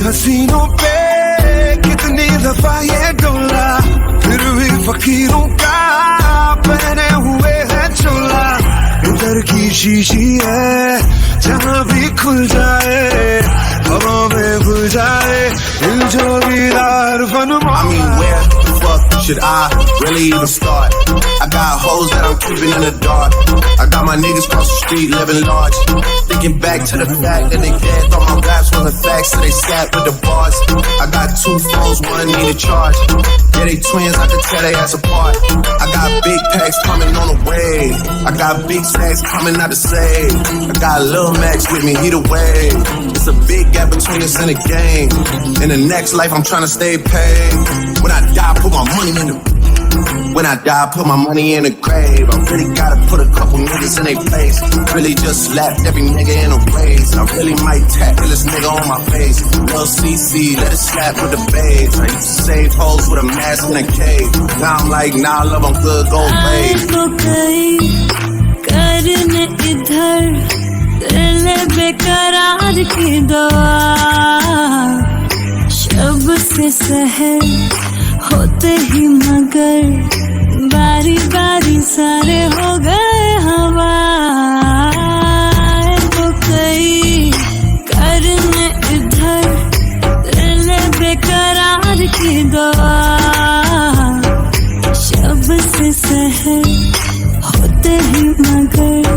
हसीनों पे कितनी दफा ये डोला, फिर भी फकीरों का पहने हुए है चोला। इधर की शीशी है जहाँ भी खुल जाए, हवा में घुल जाए दिल जोगीदार फरमा। I mean, where the fuck should I really even start? I got hoes that I'm keeping in the dark. I got my niggas cross the street living large. Thinking back to the fact that they dead, thought my raps wasn't facts, so they sat with the bars. I got 2 phones, one need a charge. Yeah, they twins, I can tell they ass apart. I got big packs coming on the way. I got big stacks coming out to save. I got Lil Max with me, he the wave. It's a big gap between us and the game. In the next life, I'm trying to stay paid. When I die, put my money in the... When I die, put my money in the grave. I really gotta put a couple niggas in their place. Really just slapped every nigga in a race. I really might tackle this nigga on my face. Lil CC, let it slap with the babes. I used to save hoes with a mask in a cave. Now I'm like, nah, love, I'm good, go away. करने इधर दिल बेकरार की दुआ, शब से सहर होते ही मगर बारी बारी सारे हो गए।